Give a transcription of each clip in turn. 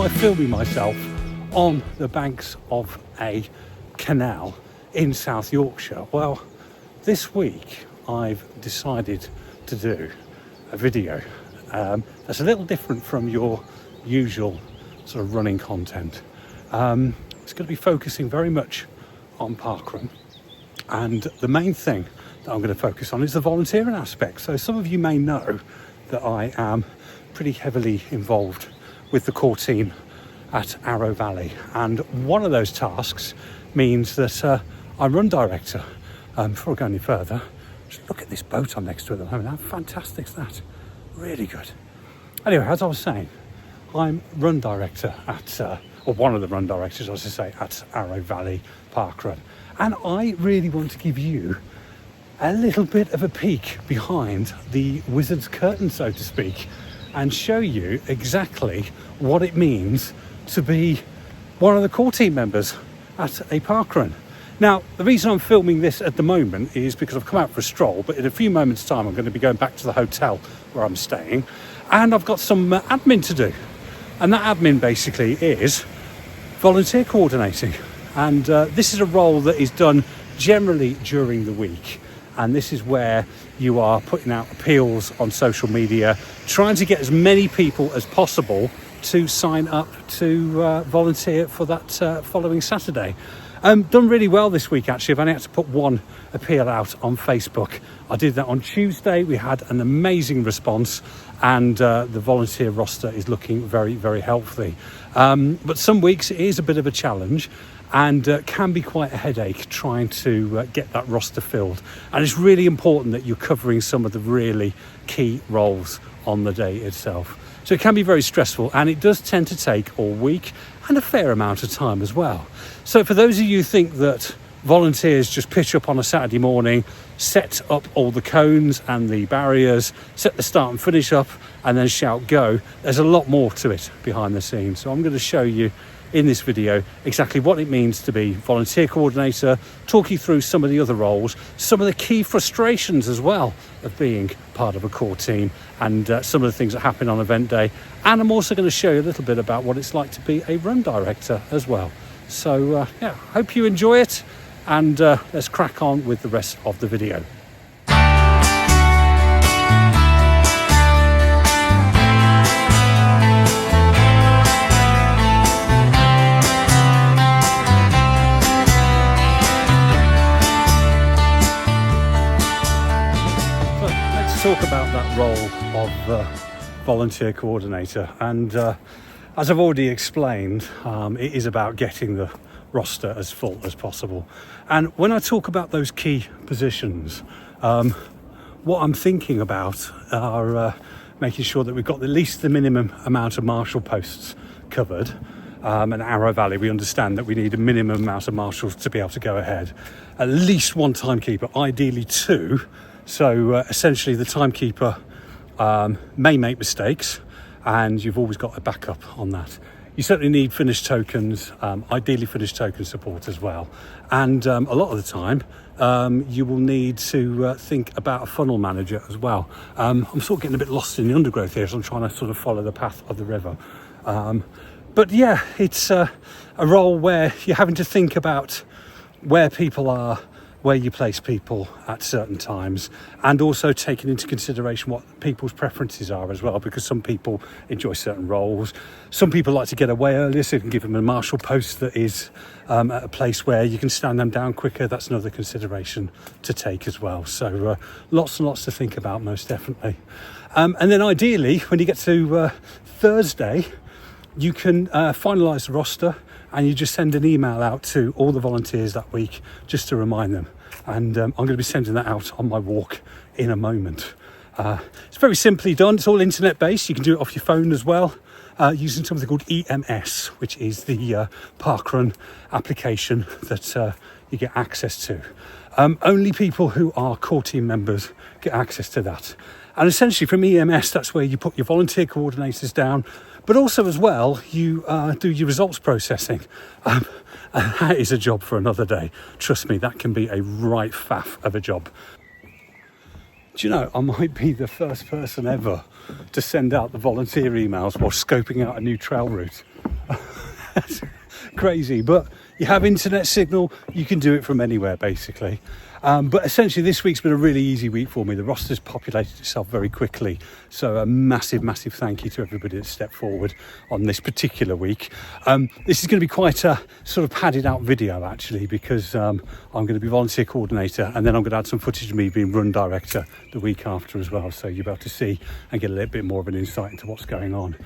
I filming myself on the banks of a canal in South Yorkshire? Well, this week I've decided to do a video that's a little different from your usual sort of running content. It's going to be focusing very much on Parkrun, and the main thing that I'm going to focus on is the volunteering aspect. So some of you may know that I am pretty heavily involved with the core team at Arrow Valley, and one of those tasks means that I'm run director. Before I go any further, just look at this boat I'm next to at the moment. How fantastic is that? Really good. Anyway, as I was saying, I'm run director at, or one of the run directors, I should say, at Arrow Valley Parkrun. And I really want to give you a little bit of a peek behind the wizard's curtain, so to speak, and show you exactly what it means to be one of the core team members at a parkrun. Now, the reason I'm filming this at the moment is because I've come out for a stroll, but in a few moments' time I'm going to be going back to the hotel where I'm staying, and I've got some admin to do. And that admin basically is volunteer coordinating. And this is a role that is done generally during the week. And this is where you are putting out appeals on social media, trying to get as many people as possible to sign up to volunteer for that following Saturday. Done really well this week, actually. I've only had to put one appeal out on Facebook. I did that on Tuesday. We had an amazing response, and the volunteer roster is looking very, very healthy. But some weeks it is a bit of a challenge, and can be quite a headache trying to get that roster filled. And it's really important that you're covering some of the really key roles on the day itself. So it can be very stressful, and it does tend to take all week and a fair amount of time as well. So for those of you who think that volunteers just pitch up on a Saturday morning, set up all the cones and the barriers, set the start and finish up, and then shout go, there's a lot more to it behind the scenes. So I'm going to show you in this video exactly what it means to be volunteer coordinator, talk you through some of the other roles, some of the key frustrations as well of being part of a core team, and some of the things that happen on event day. And I'm also going to show you a little bit about what it's like to be a run director as well. So yeah, hope you enjoy it, and let's crack on with the rest of the video. Talk about that role of volunteer coordinator, and as I've already explained, it is about getting the roster as full as possible. And when I talk about those key positions, what I'm thinking about are making sure that we've got at least the minimum amount of marshal posts covered. In Arrow Valley, we understand that we need a minimum amount of marshals to be able to go ahead. At least one timekeeper, ideally two. So essentially the timekeeper may make mistakes, and you've always got a backup on that. You certainly need finished tokens, ideally finished token support as well. And a lot of the time you will need to think about a funnel manager as well. I'm sort of getting a bit lost in the undergrowth here, so I'm trying to sort of follow the path of the river. But yeah, it's a role where you're having to think about where people are, where you place people at certain times, and also taking into consideration what people's preferences are as well, because some people enjoy certain roles. Some people like to get away earlier, so you can give them a marshal post that is at a place where you can stand them down quicker. That's another consideration to take as well. So lots and lots to think about, most definitely. And then ideally, when you get to Thursday, you can finalise the roster, and you just send an email out to all the volunteers that week just to remind them. And I'm going to be sending that out on my walk in a moment. It's very simply done. It's all internet based. You can do it off your phone as well, using something called EMS, which is the Parkrun application that you get access to. Only people who are core team members get access to that. And essentially from EMS, that's where you put your volunteer coordinators down, but also as well, you do your results processing. And that is a job for another day. Trust me, that can be a right faff of a job. Do you know, I might be the first person ever to send out the volunteer emails while scoping out a new trail route. Crazy, but you have internet signal, you can do it from anywhere basically. But essentially this week's been a really easy week for me. The roster's populated itself very quickly, so a massive thank you to everybody that stepped forward on this particular week. This is going to be quite a sort of padded out video actually, because I'm going to be volunteer coordinator, and then I'm going to add some footage of me being run director the week after as well, so you'll be able to see and get a little bit more of an insight into what's going on.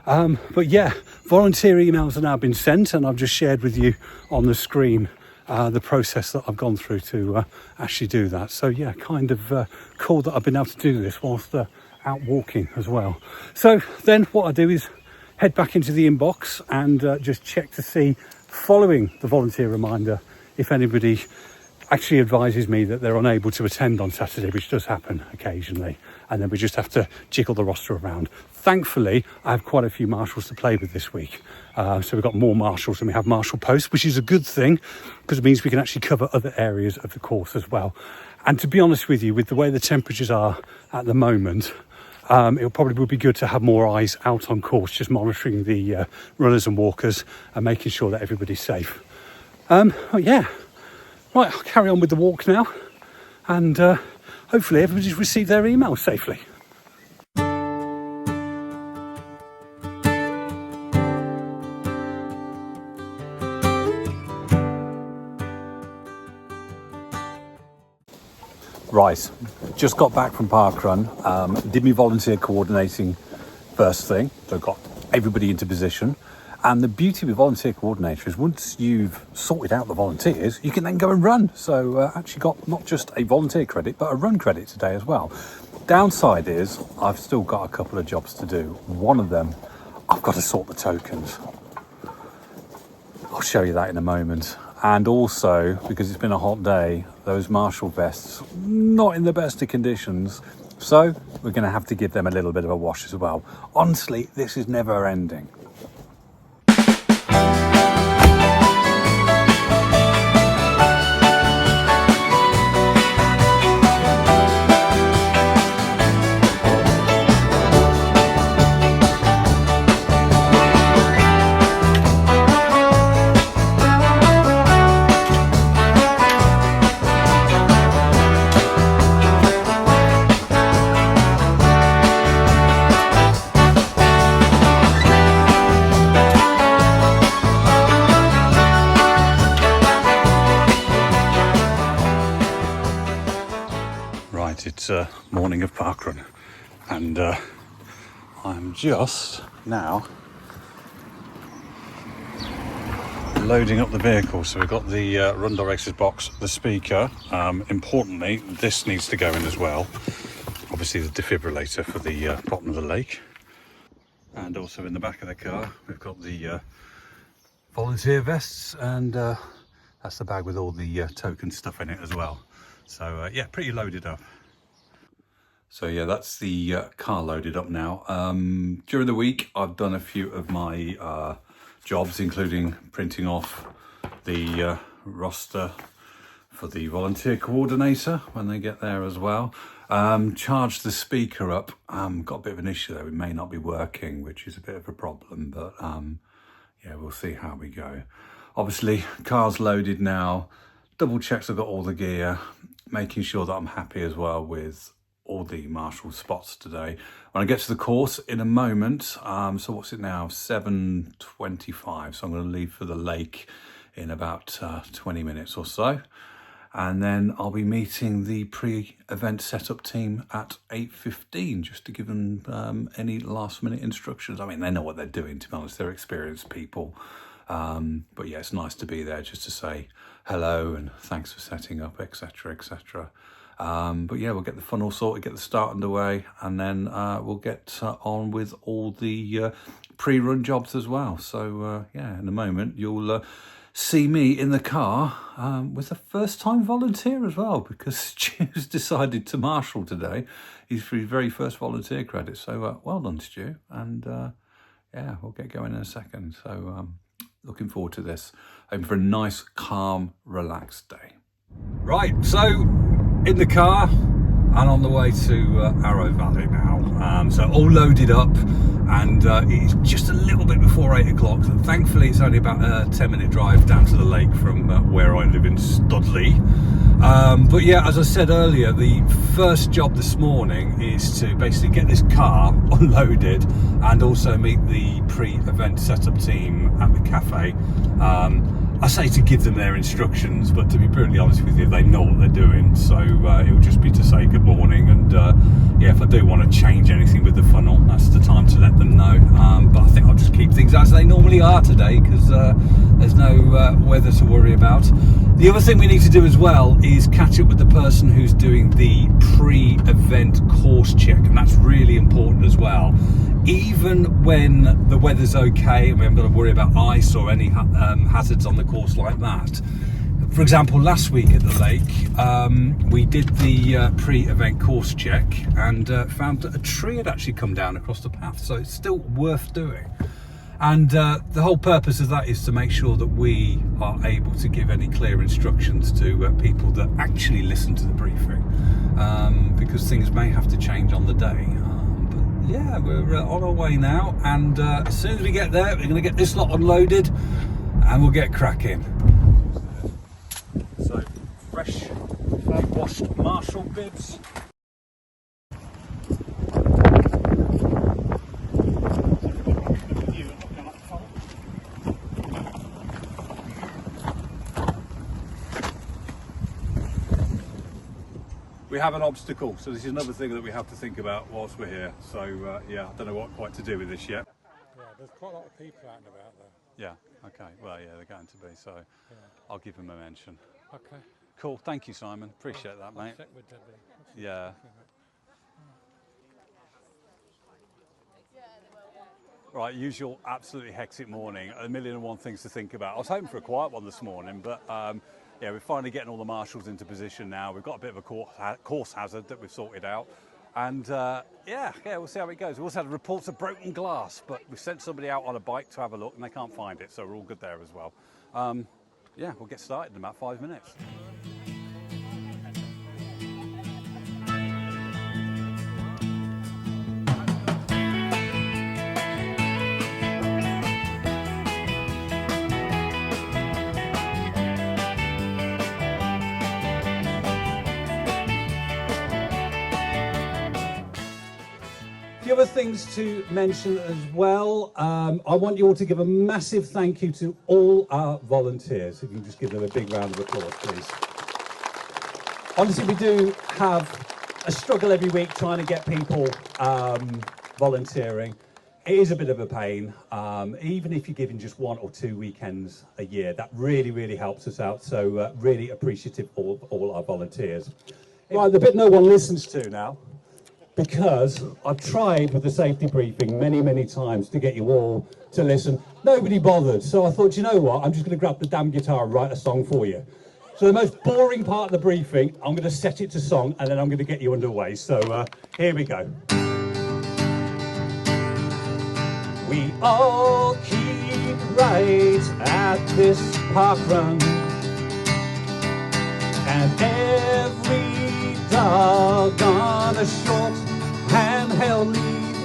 But yeah, volunteer emails have now been sent, and I've just shared with you on the screen the process that I've gone through to actually do that. So yeah, kind of cool that I've been able to do this whilst out walking as well. So then what I do is head back into the inbox and just check to see, following the volunteer reminder, if anybody actually advises me that they're unable to attend on Saturday, which does happen occasionally, and then we just have to jiggle the roster around. Thankfully, I have quite a few marshals to play with this week. So we've got more marshals than we have marshal posts, which is a good thing, because it means we can actually cover other areas of the course as well. And to be honest with you, with the way the temperatures are at the moment, it probably would be good to have more eyes out on course, just monitoring the runners and walkers and making sure that everybody's safe. Yeah. Right, I'll carry on with the walk now, and hopefully everybody's received their emails safely. Right, just got back from Parkrun, did me volunteer coordinating first thing, so got everybody into position. And the beauty with volunteer coordinator is once you've sorted out the volunteers, you can then go and run. So actually got not just a volunteer credit, but a run credit today as well. Downside is I've still got a couple of jobs to do. One of them, I've got to sort the tokens. I'll show you that in a moment. And also, because it's been a hot day, those marshal vests, not in the best of conditions. So we're going to have to give them a little bit of a wash as well. Honestly, this is never ending. It's morning of Parkrun, and I'm just now loading up the vehicle. So we've got the run director's box, the speaker. Importantly, this needs to go in as well. Obviously the defibrillator for the bottom of the lake, and also in the back of the car we've got the volunteer vests, and that's the bag with all the token stuff in it as well. So yeah, pretty loaded up. So yeah, that's the car loaded up now. During the week, I've done a few of my jobs, including printing off the roster for the volunteer coordinator when they get there as well. Charged the speaker up. Got a bit of an issue there. It may not be working, which is a bit of a problem, but yeah, we'll see how we go. Obviously, car's loaded now. Double checks I've got all the gear, making sure that I'm happy as well with all the marshal spots today. When I get to the course in a moment, so what's it now, 7:25, so I'm going to leave for the lake in about 20 minutes or so, and then I'll be meeting the pre-event setup team at 8:15 just to give them any last minute instructions. I mean, they know what they're doing, to be honest, they're experienced people, but yeah, it's nice to be there just to say hello and thanks for setting up, etc, etc. But yeah, we'll get the funnel sorted, get the start underway, and then we'll get on with all the pre-run jobs as well. So yeah, in a moment you'll see me in the car with a first-time volunteer as well, because Stu's decided to marshal today. He's for his very first volunteer credit. So well done, Stu. And yeah, we'll get going in a second. So looking forward to this. Hoping for a nice, calm, relaxed day. Right, so in the car, and on the way to Arrow Valley now. So all loaded up, and it's just a little bit before 8 o'clock. So thankfully it's only about a 10-minute drive down to the lake from where I live in Studley. But yeah, as I said earlier, the first job this morning is to basically get this car unloaded and also meet the pre-event setup team at the cafe. I say to give them their instructions, but to be brutally honest with you, they know what they're doing. So it will just be to say good morning, and yeah, if I do want to change anything with the funnel, that's the time to let them know. But I think I'll just keep things as they normally are today, because there's no weather to worry about. The other thing we need to do as well is catch up with the person who's doing the pre-event course check, and that's really important as well. Even when the weather's okay and we haven't got to worry about ice or any hazards on the course like that. For example, last week at the lake, we did the pre-event course check and found that a tree had actually come down across the path, so it's still worth doing. And the whole purpose of that is to make sure that we are able to give any clear instructions to people that actually listen to the briefing, because things may have to change on the day. But yeah, we're on our way now, and as soon as we get there, we're going to get this lot unloaded and we'll get cracking. So, fresh, washed Marshall bibs. We have an obstacle, so this is another thing that we have to think about whilst we're here. So yeah, I don't know what quite to do with this yet. Yeah, there's quite a lot of people out and about there. Yeah, okay, well yeah, they're going to be, so yeah. I'll give them a mention. Okay. Cool, thank you Simon, appreciate that mate. I'll check with Debbie. Yeah. Right, usual absolutely hectic morning, a million and one things to think about. I was hoping for a quiet one this morning, but yeah, we're finally getting all the marshals into position now. We've got a bit of a course hazard that we've sorted out. And yeah, we'll see how it goes. We also had reports of broken glass, but we've sent somebody out on a bike to have a look and they can't find it, so we're all good there as well. Yeah, we'll get started in about 5 minutes. The other things to mention as well, I want you all to give a massive thank you to all our volunteers. If you can just give them a big round of applause, please. Honestly, we do have a struggle every week trying to get people volunteering. It is a bit of a pain, even if you're giving just 1 or 2 weekends a year. That really, really helps us out, so really appreciative of all our volunteers. Right, the bit no one listens to now, because I've tried with the safety briefing many times to get you all to listen. Nobody bothered, so I thought, you know what, I'm just going to grab the damn guitar and write a song for you. So the most boring part of the briefing, I'm going to set it to song and then I'm going to get you underway. So here we go. We all keep right at this parkrun, and every dog on a short handheld lead.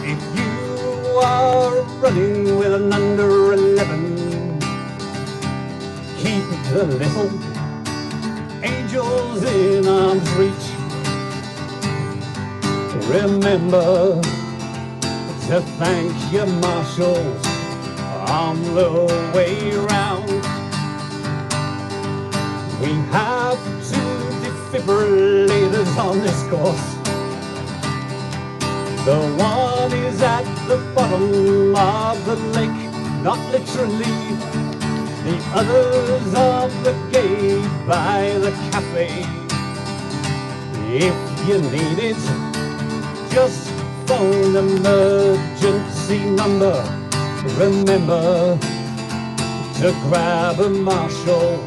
If you are running with an under 11, keep the little angels in arm's reach. Remember to thank your marshals on the way round. We have two defibrillators on this course. The one is at the bottom of the lake, not literally. The others on the gate by the cafe. If you need it, just phone emergency number. Remember to grab a marshal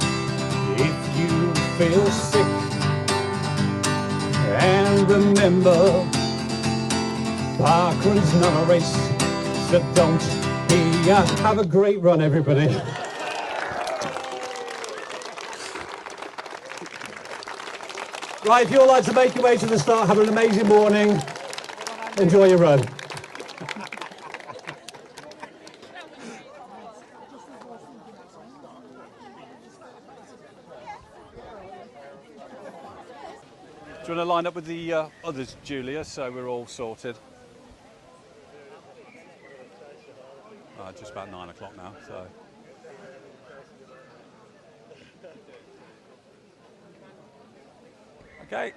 if you feel sick. And remember, Parkrun's not a race, so don't be. Have a great run, everybody. Right, if you'd like to make your way to the start, have an amazing morning. Enjoy your run. Do you want to line up with the others, Julia, so we're all sorted? Just about 9 o'clock now, so. Okay.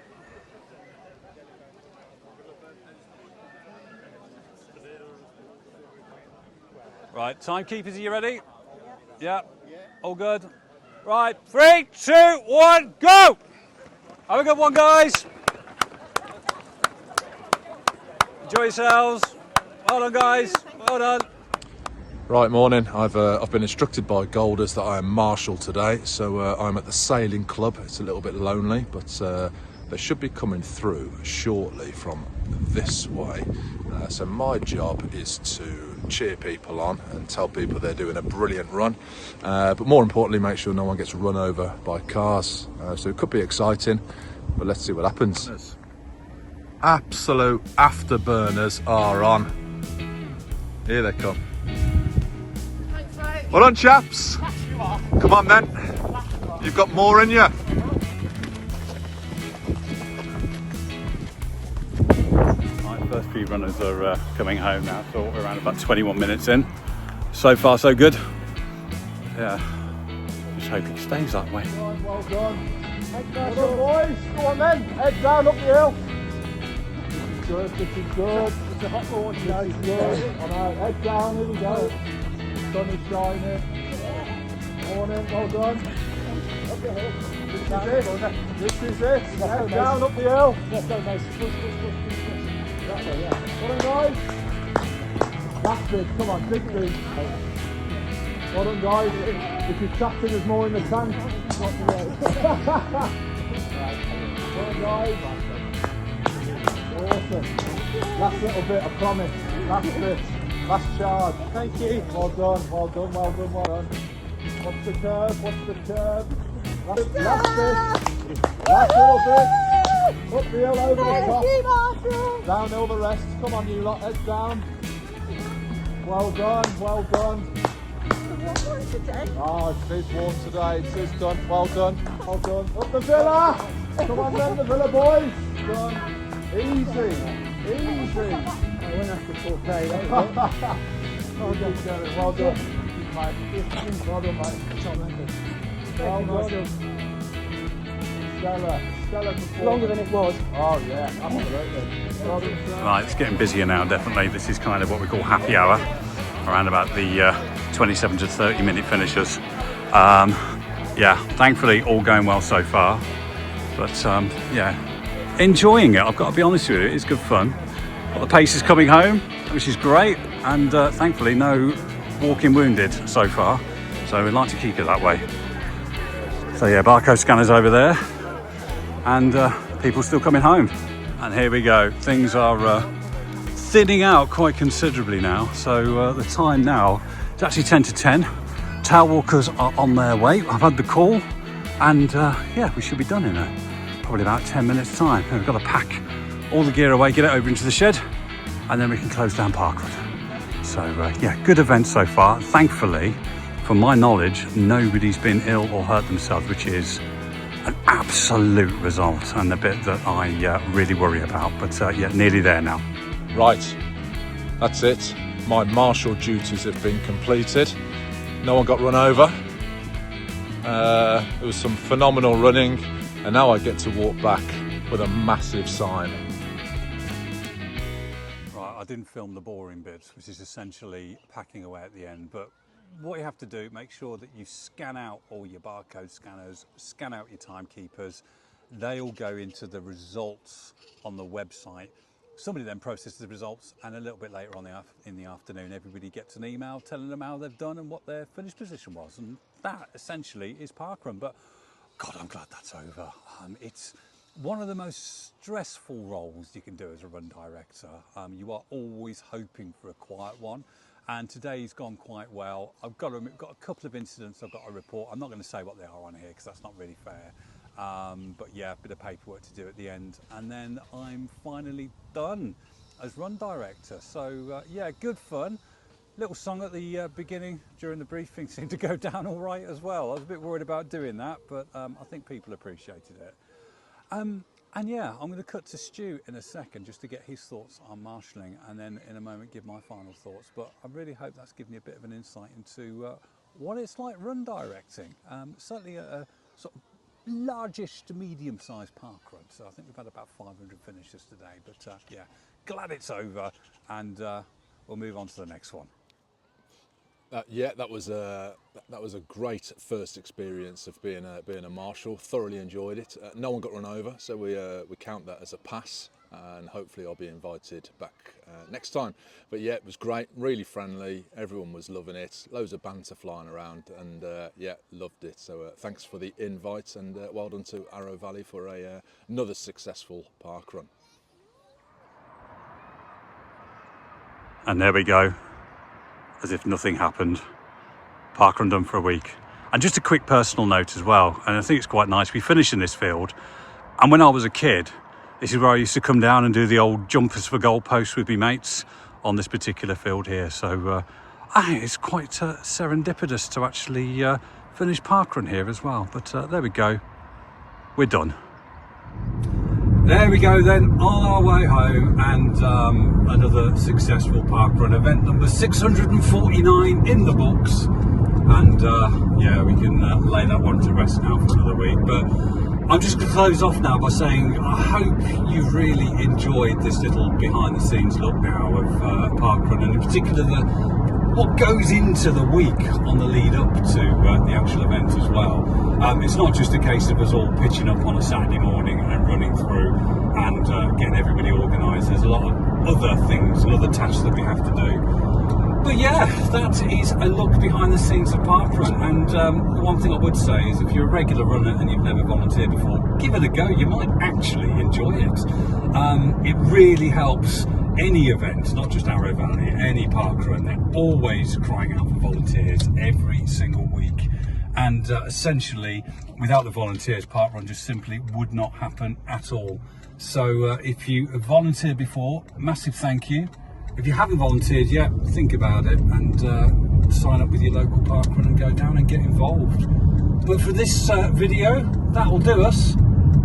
Right, timekeepers, are you ready? Yeah. All good? Right, 3, 2, 1, go! Have a good one, guys. Enjoy yourselves. Well done, guys. Well done. Right, morning. I've been instructed by Golders that I am marshal today, so I'm at the sailing club. It's a little bit lonely, but they should be coming through shortly from this way. So my job is to cheer people on and tell people they're doing a brilliant run, but more importantly, make sure no one gets run over by cars. So it could be exciting, but let's see what happens. Absolute afterburners are on. Here they come. Well done, chaps. Come on then. You've got more in you. Right, first few runners are coming home now, so we're around about 21 minutes in. So far, so good. Yeah, just hope it stays that way. Well done. Head down, boys. Go on then. Head down, up the hill. Good, this is good. It's a hot launch. This is good. All right, head down, here we go. Sun is shining. Morning, well done. Up the hill. This is it. Head down, up the hill. Let's go, guys. Push. That way, yeah. Come on, guys. That's it. Come on, big feet. Well done, guys. If you're captain, there's more in the tank. Well done, guys. Awesome. Last little bit, I promise. Last bit. Last charge. Thank you. Well done, well done, well done, well done. Watch the curve, watch the curve. Last bit. Last little bit. Up the hill, over the top. Downhill the rest. Come on, you lot, head down. Well done, well done. Oh, it is warm today. It is done. Well done, well done. Up the villa. Come on then, the villa boys. Done. Easy. I went after 4K. Well done. Well done, mate. Well done. Stellar performance. Longer than it was. Oh yeah, absolutely. Well done. Right, it's getting busier now, definitely. This is kind of what we call happy hour, around about the 27 to 30 minute finishers. Yeah, thankfully all going well so far. But yeah, enjoying it, I've got to be honest with you, it's good fun. But the pace is coming home, which is great, and thankfully no walking wounded so far, so we'd like to keep it that way. So yeah, barcode scanners over there, and people still coming home. And here we go, things are thinning out quite considerably now, so the time now is actually 10 to 10. Tail walkers are on their way. I've had the call, and yeah, we should be done in probably about 10 minutes time. And we've got to pack all the gear away, get it over into the shed, and then we can close down Parkrun. So yeah, good event so far. Thankfully, from my knowledge, nobody's been ill or hurt themselves, which is an absolute result and the bit that I really worry about. But yeah, nearly there now. Right, that's it. My marshal duties have been completed. No one got run over. It was some phenomenal running, and now I get to walk back with a massive sign. Right, I didn't film the boring bits, which is essentially packing away at the end, but what you have to do, make sure that you scan out all your barcode scanners, scan out your timekeepers. They all go into the results on the website. Somebody then processes the results, and a little bit later on in the afternoon, everybody gets an email telling them how they've done and what their finish position was. And that essentially is Parkrun. But God, I'm glad that's over. It's one of the most stressful roles you can do as a run director. You are always hoping for a quiet one. And today's gone quite well. I've got a couple of incidents I've got to report. I'm not going to say what they are on here because that's not really fair. But yeah, a bit of paperwork to do at the end, and then I'm finally done as run director. So yeah, good fun. Little song at the beginning during the briefing seemed to go down all right as well. I was a bit worried about doing that, but I think people appreciated it. And yeah, I'm going to cut to Stu in a second just to get his thoughts on marshalling, and then in a moment give my final thoughts. But I really hope that's given you a bit of an insight into what it's like run directing. Certainly a sort of largish to medium-sized parkrun. So I think we've had about 500 finishes today. But yeah, glad it's over, and we'll move on to the next one. Yeah, that was a great first experience of being a marshal. Thoroughly enjoyed it. No one got run over, so we count that as a pass, and hopefully I'll be invited back next time. But yeah, it was great, really friendly. Everyone was loving it. Loads of banter flying around, and yeah, loved it. So thanks for the invite, and well done to Arrow Valley for another successful parkrun. And there we go. As if nothing happened. Parkrun done for a week. And just a quick personal note as well, and I think it's quite nice, we finished in this field, and when I was a kid, this is where I used to come down and do the old jumpers for goalposts with me mates on this particular field here. So I think it's quite serendipitous to actually finish parkrun here as well. But there we go, we're done. There we go then, on our way home, and another successful parkrun event, number 649 in the books. And yeah, we can lay that one to rest now for another week. But I'm just going to close off now by saying I hope you've really enjoyed this little behind the scenes look now of parkrun, and in particular what goes into the week on the lead up to the actual event as well. It's not just a case of us all pitching up on a Saturday morning and running through and getting everybody organised. There's a lot of other things and other tasks that we have to do. But yeah, that is a look behind the scenes of parkrun. And the one thing I would say is, if you're a regular runner and you've never volunteered before, give it a go. You might actually enjoy it. It really helps any event, not just Arrow Valley, any parkrun. They're always crying out for volunteers every single week. And essentially, without the volunteers, parkrun just simply would not happen at all. So if you have volunteered before, massive thank you. If you haven't volunteered yet, think about it and sign up with your local parkrun and go down and get involved. But for this video, that'll do us.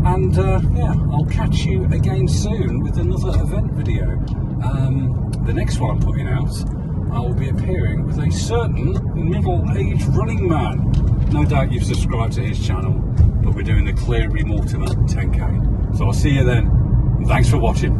And yeah, I'll catch you again soon with another event video. The next one I'm putting out, I will be appearing with a certain middle-aged running man. No doubt you've subscribed to his channel, but we're doing the Cleary Mortimer 10K. So I'll see you then. Thanks for watching.